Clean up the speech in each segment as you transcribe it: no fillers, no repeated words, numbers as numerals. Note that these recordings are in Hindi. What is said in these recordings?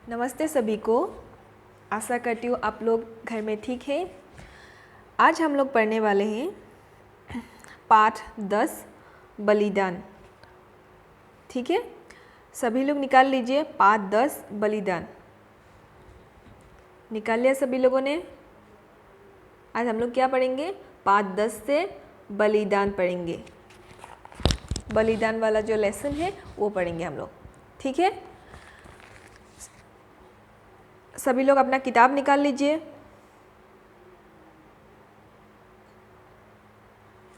नमस्ते सभी को। आशा करती हूँ आप लोग घर में ठीक हैं। आज हम लोग पढ़ने वाले हैं पाठ 10 बलिदान। ठीक है, सभी लोग निकाल लीजिए पाठ 10 बलिदान। निकाल लिया सभी लोगों ने। आज हम लोग क्या पढ़ेंगे? पाठ 10 से बलिदान पढ़ेंगे। बलिदान वाला जो लेसन है वो पढ़ेंगे हम लोग। ठीक है, सभी लोग अपना किताब निकाल लीजिए।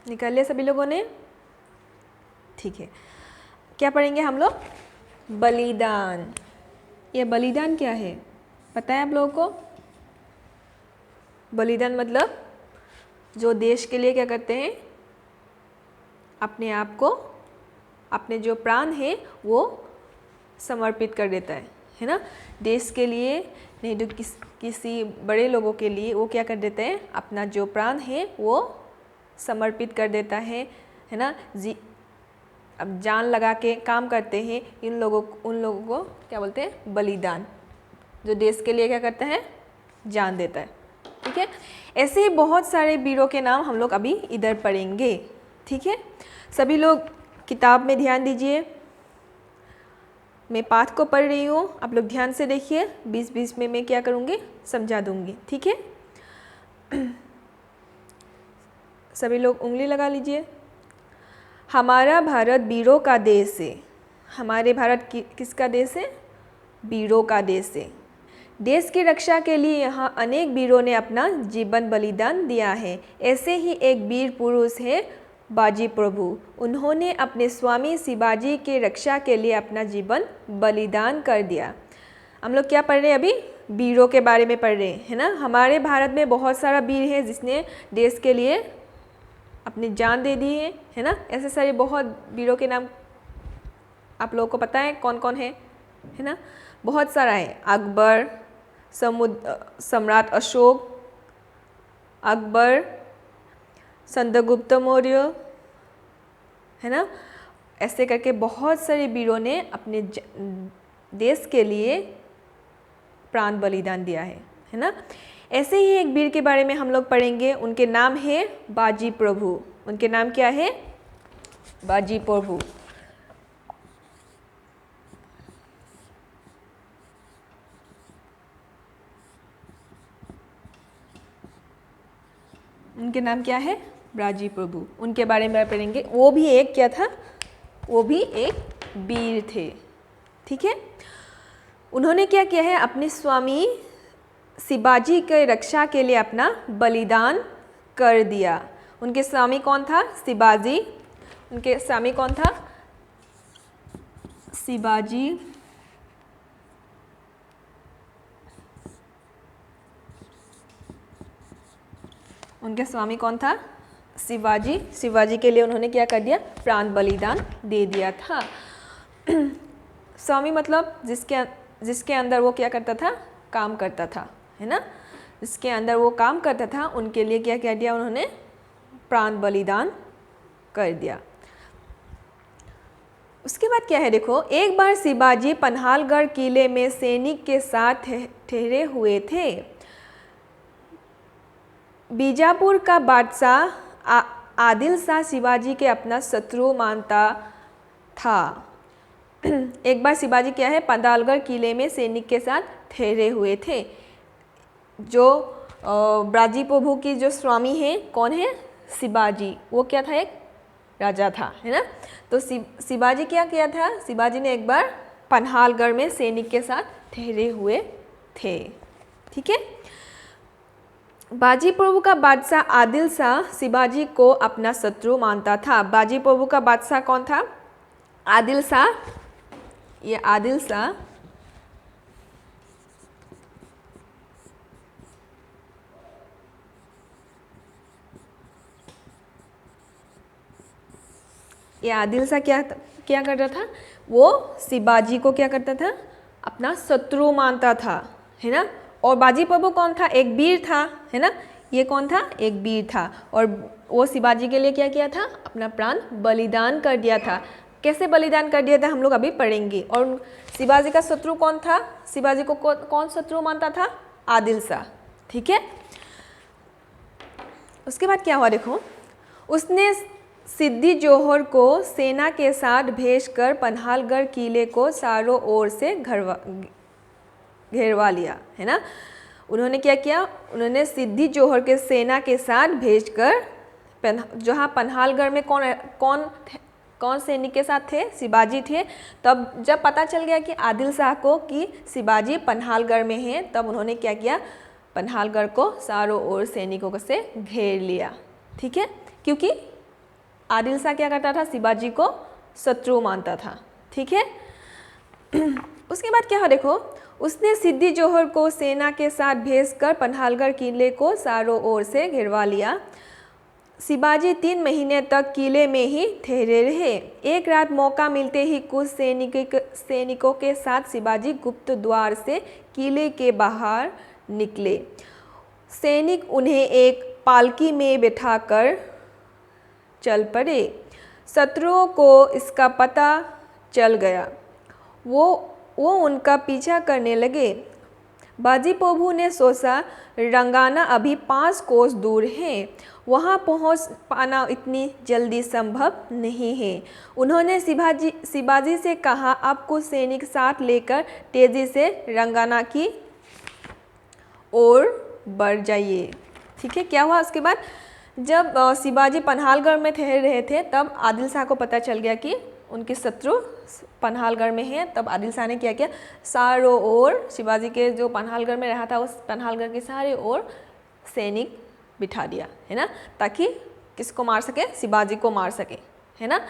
निकाल लिया सभी लोगों ने? ठीक है, क्या पढ़ेंगे हम लोग? बलिदान। ये बलिदान क्या है पता है आप लोगों को? बलिदान मतलब जो देश के लिए क्या करते हैं, अपने आप को, अपने जो प्राण है वो समर्पित कर देता है ना। देश के लिए नहीं तो किसी बड़े लोगों के लिए वो क्या कर देते हैं, अपना जो प्राण है वो समर्पित कर देता है ना। अब जान लगा के काम करते हैं उन लोगों को क्या बोलते हैं? बलिदान। जो देश के लिए क्या करता है? जान देता है। ठीक है, ऐसे ही बहुत सारे वीरों के नाम हम लोग अभी इधर पढ़ेंगे। ठीक है, सभी लोग किताब में ध्यान दीजिए। मैं पाठ को पढ़ रही हूँ, आप लोग ध्यान से देखिए। बीच बीच में मैं क्या करूँगी, समझा दूँगी। ठीक है, सभी लोग उंगली लगा लीजिए। हमारा भारत वीरों का देश है। हमारे भारत किसका देश है? वीरों का देश है। देश की रक्षा के लिए यहाँ अनेक वीरों ने अपना जीवन बलिदान दिया है। ऐसे ही एक वीर पुरुष है बाजी प्रभु। उन्होंने अपने स्वामी शिवाजी की रक्षा के लिए अपना जीवन बलिदान कर दिया। हम लोग क्या पढ़ रहे हैं अभी? वीरों के बारे में पढ़ रहे हैं, है ना। हमारे भारत में बहुत सारा वीर है जिसने देश के लिए अपनी जान दे दी है ना। ऐसे सारे बहुत वीरों के नाम आप लोगों को पता है कौन कौन है ना। बहुत सारा है। अकबर, सम्राट अशोक, अकबर, चंद्रगुप्त मौर्य, है ना। ऐसे करके बहुत सारे वीरों ने अपने देश के लिए प्राण बलिदान दिया है ना। ऐसे ही एक वीर के बारे में हम लोग पढ़ेंगे। उनके नाम है बाजी प्रभु। उनके नाम क्या है? बाजी प्रभु। उनके नाम क्या है? बाजी प्रभु। उनके बारे में पढ़ेंगे। वो भी एक क्या था? वो भी एक वीर थे। ठीक है, उन्होंने क्या किया है? अपने स्वामी शिवाजी के रक्षा के लिए अपना बलिदान कर दिया। उनके स्वामी कौन था? शिवाजी। उनके स्वामी कौन था? शिवाजी। उनके स्वामी कौन था? शिवाजी। शिवाजी के लिए उन्होंने क्या कर दिया? प्राण बलिदान दे दिया था। स्वामी मतलब जिसके अंदर वो क्या करता था? काम करता था, है ना। जिसके अंदर वो काम करता था उनके लिए क्या कह दिया उन्होंने? प्राण बलिदान कर दिया। उसके बाद क्या है देखो, एक बार शिवाजी पन्हालगढ़ किले में सैनिक के साथ ठहरे हुए थे। बीजापुर का बादशाह आदिल शाह शिवाजी के अपना शत्रु मानता था। एक बार शिवाजी क्या है? पन्हालगढ़ किले में सैनिक के साथ ठहरे हुए थे। जो बाजी प्रभु की जो स्वामी है कौन है? शिवाजी। वो क्या था? एक राजा था, है ना। तो शिवाजी क्या किया था? शिवाजी ने एक बार पन्हालगढ़ में सैनिक के साथ ठहरे हुए थे। ठीक है, बाजी प्रभु का बादशाह आदिल शाह शिवाजी को अपना शत्रु मानता था। बाजी प्रभु का बादशाह कौन था? आदिल शाह। ये आदिल शाह क्या करता था? वो शिवाजी को क्या करता था? अपना शत्रु मानता था, है ना। और बाजी प्रभु कौन था? एक वीर था, है ना। ये कौन था? एक वीर था। और वो शिवाजी के लिए क्या किया था? अपना प्राण बलिदान कर दिया था। कैसे बलिदान कर दिया था हम लोग अभी पढ़ेंगे। और शिवाजी का शत्रु कौन था? शिवाजी को कौन शत्रु मानता था? आदिल शाह। ठीक है, उसके बाद क्या हुआ देखो, उसने सिद्दी जोहर को सेना के साथ भेजकर पन्हालगढ़ किले को चारों ओर से घेरवा लिया, है ना। उन्होंने क्या किया? उन्होंने सिद्दी जोहर के सेना के साथ भेजकर जहाँ पन्हालगढ़ में कौन सैनिक के साथ थे? शिवाजी थे। तब जब पता चल गया कि आदिल शाह को कि शिवाजी पन्हालगढ़ में हैं, तब उन्होंने क्या किया? पन्हालगढ़ को चारों ओर सैनिकों से घेर लिया। ठीक है, क्योंकि आदिल शाह क्या करता था? शिवाजी को शत्रु मानता था। ठीक है, उसके बाद क्या है देखो, उसने सिद्दी जोहर को सेना के साथ भेजकर पन्हालगढ़ किले को चारों ओर से घेरवा लिया। शिवाजी 3 महीने तक किले में ही ठहरे रहे। एक रात मौका मिलते ही कुछ सैनिकों के साथ शिवाजी गुप्त द्वार से किले के बाहर निकले। सैनिक उन्हें एक पालकी में बैठाकर चल पड़े। शत्रुओं को इसका पता चल गया, वो उनका पीछा करने लगे। बाजी प्रभु ने सोचा रंगाना अभी 5 कोस दूर है, वहाँ पहुँच पाना इतनी जल्दी संभव नहीं है। उन्होंने शिवाजी से कहा, आप कुछ सैनिक साथ लेकर तेजी से रंगाना की ओर बढ़ जाइए। ठीक है, क्या हुआ उसके बाद? जब शिवाजी पन्हालगढ़ में ठहर रहे थे, तब आदिल शाह को पता चल गया कि उनके शत्रु पन्हालगढ़ में हैं। तब आदिल शाह ने क्या किया? चारों ओर शिवाजी के जो पन्हालगढ़ में रहा था, उस पन्हालगढ़ के सारे ओर सैनिक बिठा दिया, है ना, ताकि किसको मार सके? शिवाजी को मार सके, है ना।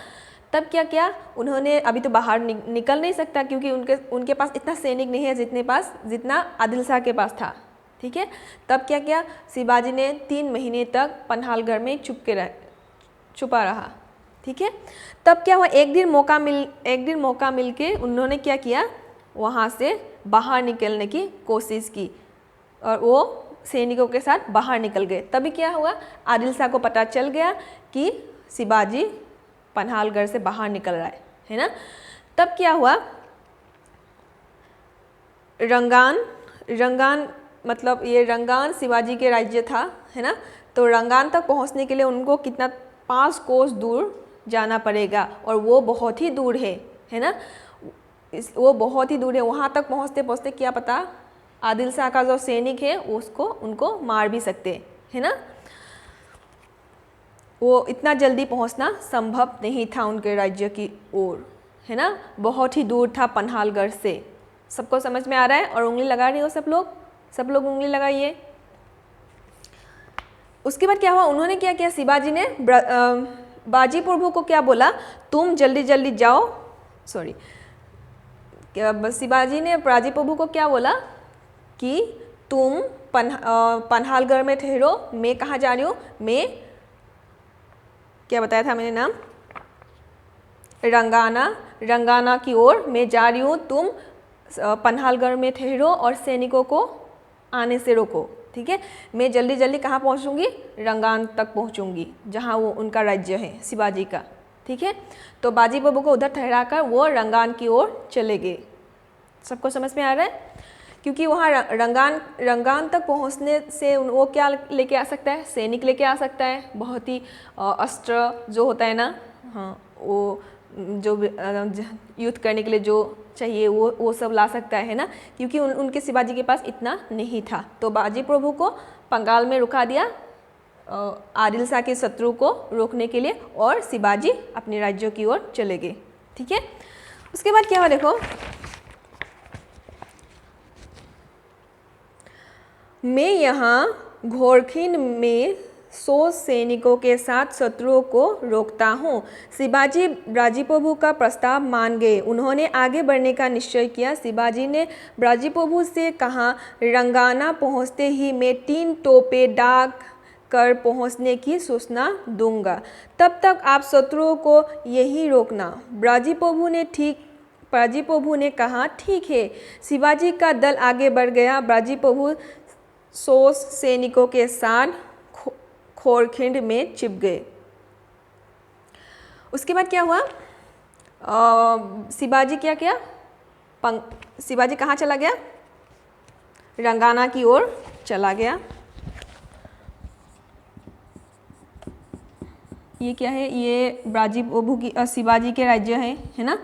तब क्या किया उन्होंने? अभी तो बाहर निकल नहीं सकता, क्योंकि उनके पास इतना सैनिक नहीं है जितना आदिल शाह के पास था। ठीक है, तब क्या किया? शिवाजी ने 3 महीने तक पन्हालगढ़ में छुपा रहा। ठीक है, तब क्या हुआ? एक दिन मौका मिल के उन्होंने क्या किया? वहाँ से बाहर निकलने की कोशिश की और वो सैनिकों के साथ बाहर निकल गए। तभी क्या हुआ? आदिल शाह को पता चल गया कि शिवाजी पन्हालगढ़ से बाहर निकल रहा है ना। तब क्या हुआ? रंगान मतलब ये रंगान शिवाजी के राज्य था, है ना। तो रंगान तक पहुंचने के लिए उनको कितना? 5 कोस दूर जाना पड़ेगा, और वो बहुत ही दूर है ना। वो बहुत ही दूर है। वहाँ तक पहुँचते पहुँचते क्या पता आदिल शाह का जो सैनिक है उनको मार भी सकते, है ना। वो इतना जल्दी पहुँचना संभव नहीं था उनके राज्य की ओर, है ना। बहुत ही दूर था पन्हालगढ़ से। सबको समझ में आ रहा है? और उंगली लगा रही हो सब लोग उंगली लगाइए। उसके बाद क्या हुआ? उन्होंने क्या किया? शिवाजी ने बाजी प्रभु को क्या बोला? तुम जल्दी जाओ। शिवाजी ने बाजी प्रभु को क्या बोला कि तुम पन्हालगढ़ में ठहरो, मैं कहाँ जा रही हूँ? मैं क्या बताया था मैंने नाम? रंगाना की ओर मैं जा रही हूँ। तुम पन्हालगढ़ में ठहरो और सैनिकों को आने से रोको। ठीक है, मैं जल्दी कहाँ पहुँचूँगी? रंगान तक पहुँचूँगी, जहाँ वो उनका राज्य है शिवाजी का। ठीक है, तो बाजी प्रभु को उधर ठहराकर वो रंगान की ओर चले गए। सबको समझ में आ रहा है? क्योंकि वहाँ रंगान तक पहुँचने से वो क्या लेके आ सकता है? सैनिक लेके आ सकता है, बहुत ही अस्त्र जो होता है ना, हाँ, वो जो युद्ध करने के लिए जो चाहिए वो सब ला सकता है ना। क्योंकि उनके शिवाजी के पास इतना नहीं था। तो बाजी प्रभु को पंगाल में रुका दिया आदिल शाह के शत्रु को रोकने के लिए, और शिवाजी अपने राज्यों की ओर चले गए। ठीक है, उसके बाद क्या हुआ देखो, मैं यहाँ घोरखिंड में 100 सैनिकों के साथ शत्रुओं को रोकता हूँ। शिवाजी बाजी प्रभु का प्रस्ताव मान गए। उन्होंने आगे बढ़ने का निश्चय किया। शिवाजी ने बाजी प्रभु से कहा, रंगाना पहुँचते ही मैं 3 तोपें दाग कर पहुँचने की सूचना दूंगा। तब तक आप शत्रुओं को यहीं रोकना। बाजी प्रभु ने कहा, ठीक है। शिवाजी का दल आगे बढ़ गया। बाजी प्रभु 100 सैनिकों के साथ घोरखिंड में छिप गए। उसके बाद क्या हुआ? शिवाजी क्या किया, शिवाजी कहाँ चला गया, रंगाना की ओर चला गया। ये क्या है, ये ब्राजीपोभु की शिवाजी के राज्य है ना।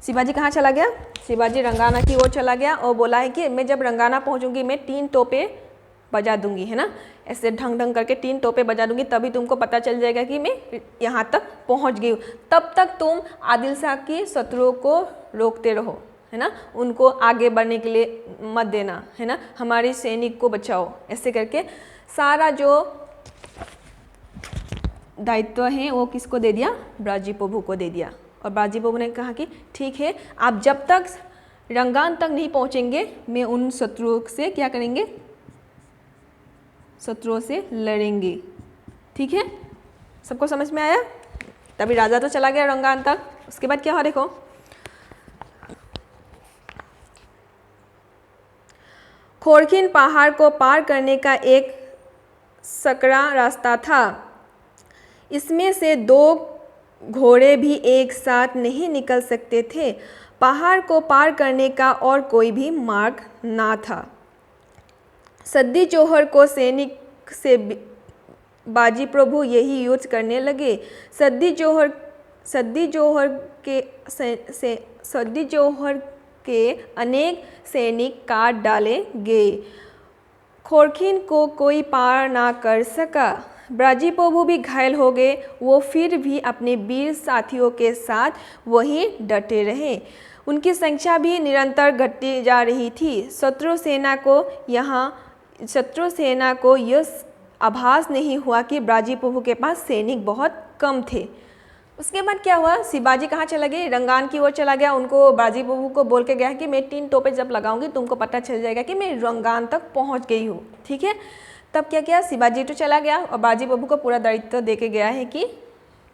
शिवाजी कहाँ चला गया, शिवाजी रंगाना की ओर चला गया और बोला है कि मैं जब रंगाना पहुँचूंगी मैं 3 तोपे बजा दूंगी, है ना। ऐसे ढंग ढंग करके 3 तोपे बजा दूंगी, तभी तुमको पता चल जाएगा कि मैं यहाँ तक पहुँच गई हूँ। तब तक तुम आदिल शाह की शत्रुओं को रोकते रहो, है ना, उनको आगे बढ़ने के लिए मत देना, है ना, हमारे सैनिक को बचाओ। ऐसे करके सारा जो दायित्व है वो किसको दे दिया, ब्राजीपोभु को दे दिया। और ब्राजीपोभु ने कहा कि ठीक है, आप जब तक रंगान तक नहीं पहुँचेंगे मैं उन शत्रुओं से क्या करेंगे, शत्रुओं से लड़ेंगे। ठीक है, सबको समझ में आया। तभी राजा तो चला गया रंगान तक। उसके बाद क्या हुआ देखो, खोरखिन पहाड़ को पार करने का एक सकरा रास्ता था। इसमें से 2 घोड़े भी एक साथ नहीं निकल सकते थे। पहाड़ को पार करने का और कोई भी मार्ग ना था। सद्दी जोहर को सैनिक से बाजीप्रभु यही युद्ध करने लगे। सद्दी जोहर के अनेक सैनिक काट डाले गए। खोरखिन को कोई पार ना कर सका। ब्राजीपोभु भी घायल हो गए। वो फिर भी अपने वीर साथियों के साथ वहीं डटे रहे। उनकी संख्या भी निरंतर घटती जा रही थी। शत्रु सेना को यह आभास नहीं हुआ कि ब्राजीपोभु के पास सैनिक बहुत कम थे। उसके बाद क्या हुआ, शिवाजी कहाँ चला गए, रंगान की ओर चला गया। उनको ब्राजीपोभु को बोल के गया कि मैं 3 तोपे जब लगाऊंगी तुमको पता चल जाएगा कि मैं रंगान तक पहुँच गई हूँ। ठीक है, तब क्या किया, शिवाजी तो चला गया और ब्राजीपोभु को पूरा दायित्व दे के गया है कि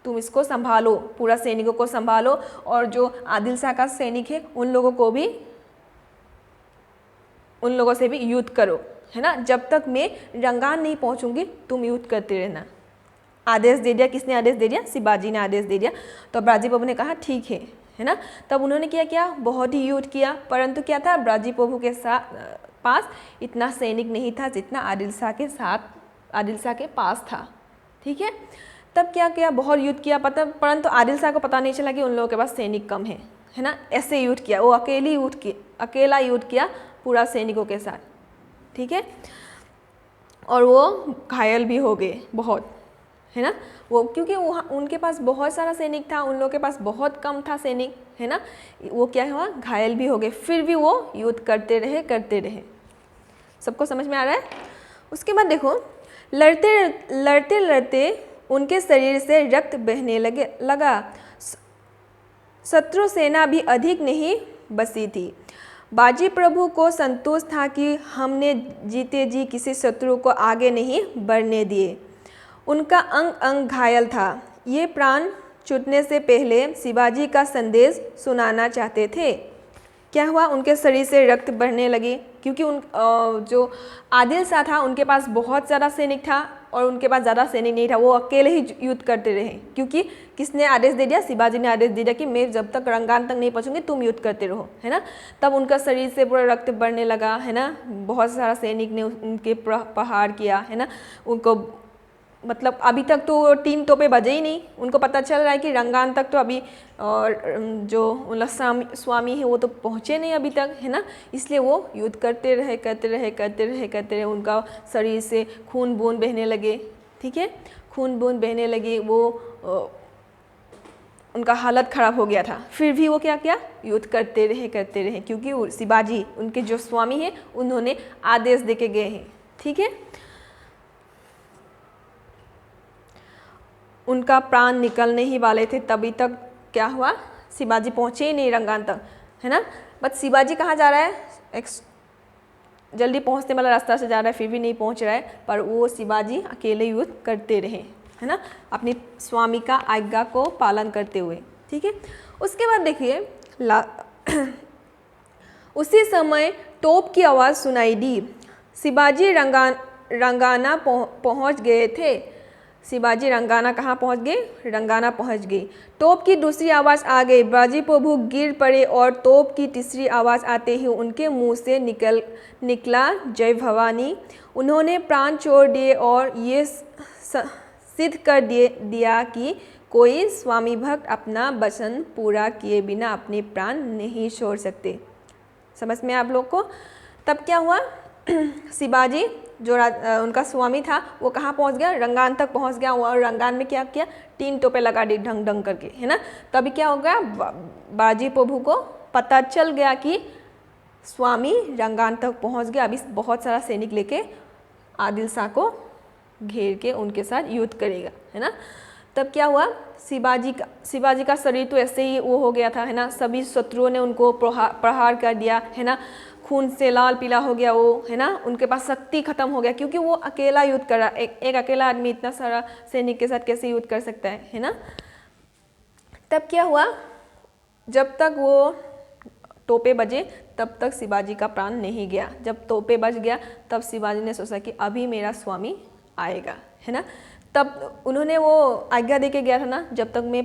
तुम इसको संभालो, पूरा सैनिकों को संभालो, और जो आदिल शाह का सैनिक है उन लोगों से भी युद्ध करो, है ना। जब तक मैं रंगान नहीं पहुंचूंगी तुम युद्ध करते रहना। आदेश दे दिया। किसने आदेश दे दिया, शिवाजी ने आदेश दे दिया। तो ब्राजीपोभु ने कहा ठीक है ना। तब उन्होंने क्या किया, बहुत ही युद्ध किया, परंतु क्या था, ब्राजीपोभु के पास इतना सैनिक नहीं था जितना आदिल शाह के पास था। ठीक है, तब क्या किया, बहुत युद्ध किया, परंतु आदिल शाह को पता नहीं चला कि उन लोगों के पास सैनिक कम है ना। ऐसे युद्ध किया, वो अकेला युद्ध किया पूरा सैनिकों के साथ। ठीक है, और वो घायल भी हो गए बहुत, है ना। वो क्योंकि उनके पास बहुत सारा सैनिक था, उन लोगों के पास बहुत कम था सैनिक, है ना। वो क्या हुआ, घायल भी हो गए। फिर भी वो युद्ध करते रहे। सबको समझ में आ रहा है। उसके बाद देखो, लड़ते उनके शरीर से रक्त बहने लगा। शत्रु सेना भी अधिक नहीं बची थी। बाजीप्रभु को संतोष था कि हमने जीते जी किसी शत्रु को आगे नहीं बढ़ने दिए। उनका अंग अंग घायल था। ये प्राण छूटने से पहले शिवाजी का संदेश सुनाना चाहते थे। क्या हुआ, उनके शरीर से रक्त बहने लगी, क्योंकि जो आदिल शाह था उनके पास बहुत ज़्यादा सैनिक था और उनके पास ज़्यादा सैनिक नहीं था। वो अकेले ही युद्ध करते रहे, क्योंकि किसने आदेश दे दिया, शिवाजी ने आदेश दे दिया कि मैं जब तक रंगान तक नहीं पहुँचूंगी तुम युद्ध करते रहो, है ना। तब उनका शरीर से पूरा रक्त बढ़ने लगा, है ना। बहुत सारा सैनिक ने उनके प्रहार किया, है ना। उनको मतलब अभी तक तो 3 तोपे बजे ही नहीं। उनको पता चल रहा है कि रंगान तक तो अभी जो उनका स्वामी है वो तो पहुँचे नहीं अभी तक, है ना। इसलिए वो युद्ध करते रहे। उनका शरीर से खून बूंद बहने लगे। ठीक है, खून बूंद बहने लगे। वो उनका हालत ख़राब हो गया था। फिर भी वो क्या किया, युद्ध करते रहे, क्योंकि शिवाजी उनके जो स्वामी हैं उन्होंने आदेश दे के गए हैं। ठीक है, उनका प्राण निकलने ही वाले थे, तभी तक क्या हुआ, शिवाजी पहुँचे ही नहीं रंगान तक, है ना। बट शिवाजी कहाँ जा रहा है, जल्दी पहुँचने वाला रास्ता से जा रहा है, फिर भी नहीं पहुँच रहा है। पर वो शिवाजी अकेले युद्ध करते रहे, है ना, अपनी स्वामी का आज्ञा को पालन करते हुए। ठीक है, उसके बाद देखिए उसी समय तोप की आवाज़ सुनाई दी। शिवाजी रंगाना पहुँच गए थे। शिवाजी रंगाना कहाँ पहुँच गए? रंगाना पहुँच गई। तोप की दूसरी आवाज़ आ गई। बाजी प्रभु गिर पड़े और तोप की तीसरी आवाज़ आते ही उनके मुंह से निकला जय भवानी। उन्होंने प्राण छोड़ दिए और ये सिद्ध कर दिया कि कोई स्वामी भक्त अपना वचन पूरा किए बिना अपने प्राण नहीं छोड़ सकते। समझ में आप लोग को? तब क्या हुआ? शिवाजी जो उनका स्वामी था वो कहाँ पहुँच गया? रंगान तक पहुँच गया और रंगान में क्या किया? 3 टोपे लगा दी ढंग ढंग करके, है ना। तभी क्या हो गया? बाजी प्रभु को पता चल गया कि स्वामी रंगान तक पहुँच गया। अभी बहुत सारा सैनिक लेके आदिल शाह को घेर के उनके साथ युद्ध करेगा, है ना। तब क्या हुआ? शिवाजी का शरीर तो ऐसे ही वो हो गया था, है ना। सभी शत्रुओं ने उनको प्रहार कर दिया, है ना। खून से लाल पीला हो गया वो, है ना। उनके पास शक्ति खत्म हो गया क्योंकि वो अकेला युद्ध कर रहा। एक अकेला आदमी इतना सारा सैनिक के साथ कैसे युद्ध कर सकता है ना। तब क्या हुआ? जब तक वो तोपे बजे तब तक शिवाजी का प्राण नहीं गया। जब तोपे बज गया तब शिवाजी ने सोचा कि अभी मेरा स्वामी आएगा, है ना। तब उन्होंने वो आज्ञा दे के गया था ना, जब तक मैं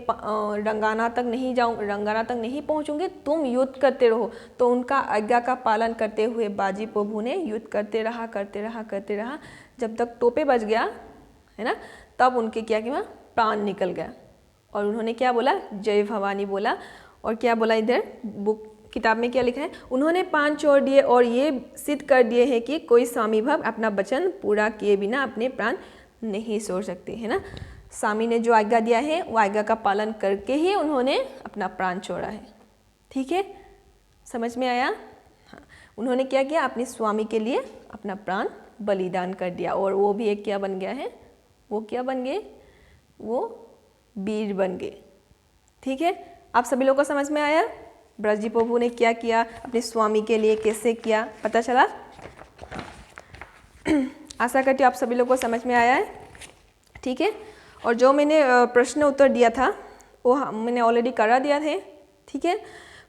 रंगाना तक नहीं पहुंचूंगी तुम युद्ध करते रहो। तो उनका आज्ञा का पालन करते हुए बाजी प्रभु ने युद्ध करते रहा जब तक तोपे बज गया, है ना। तब उनके क्या किया? प्राण निकल गया। और उन्होंने क्या बोला? जय भवानी बोला। और क्या बोला? इधर किताब में क्या लिखा है? उन्होंने प्राण छोड़ दिए और ये सिद्ध कर दिए हैं कि कोई स्वामी भक्त अपना वचन पूरा किए बिना अपने प्राण नहीं छोड़ सकते, है ना। स्वामी ने जो आज्ञा दिया है वो आज्ञा का पालन करके ही उन्होंने अपना प्राण छोड़ा है। ठीक है, समझ में आया? हाँ, उन्होंने क्या किया? अपने स्वामी के लिए अपना प्राण बलिदान कर दिया। और वो भी एक क्या बन गया है? वो क्या बन गए? वो वीर बन गए। ठीक है, आप सभी लोगों को समझ में आया? ब्रजी प्रभु ने क्या किया अपने स्वामी के लिए, कैसे किया, पता चला? आशा करती हूँ आप सभी लोगों को समझ में आया है। ठीक है, और जो मैंने प्रश्न उत्तर दिया था वो मैंने ऑलरेडी करा दिया है। ठीक है,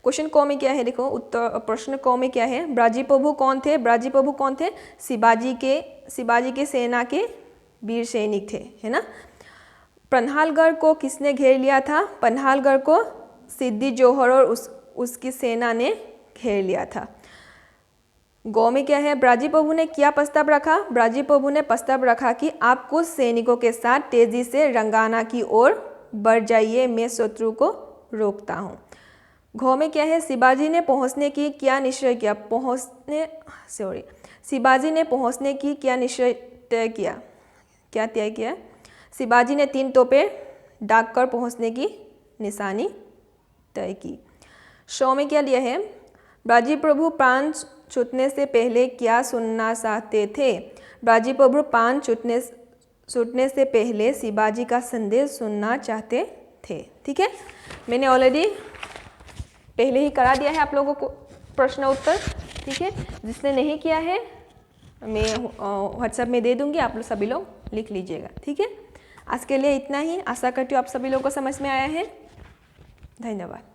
क्वेश्चन क में क्या है? देखो उत्तर प्रश्न क में क्या है? ब्रजी प्रभु कौन थे? ब्रजी प्रभु कौन थे? शिवाजी के सेना के वीर सैनिक थे, है ना। पन्हालगढ़ को किसने घेर लिया था? पन्हालगढ़ को सिद्दी जोहर और उसकी सेना ने घेर लिया था। गौ में क्या है? ब्रजी प्रभु ने क्या प्रस्ताव रखा? ब्रजी प्रभु ने प्रस्ताव रखा कि आप कुछ सैनिकों के साथ तेजी से रंगाना की ओर बढ़ जाइए, मैं शत्रु को रोकता हूँ। घों में क्या है? शिवाजी ने पहुँचने की क्या निश्चय किया? शिवाजी ने पहुँचने की क्या निश्चय तय किया? क्या तय किया? शिवाजी ने 3 तोपे डाककर पहुँचने की निशानी तय की। शो में क्या लिया है? ब्रजी प्रभु प्राण छूटने से पहले क्या सुनना चाहते थे? ब्रजी प्रभु प्राण छूटने से पहले शिवाजी का संदेश सुनना चाहते थे। ठीक है, मैंने ऑलरेडी पहले ही करा दिया है आप लोगों को प्रश्न उत्तर। ठीक है, जिसने नहीं किया है मैं व्हाट्सएप में दे दूंगी, आप लोग सभी लोग लिख लीजिएगा। ठीक है, आज के लिए इतना ही। आशा करती हूँ आप सभी लोगों को समझ में आया है। धन्यवाद।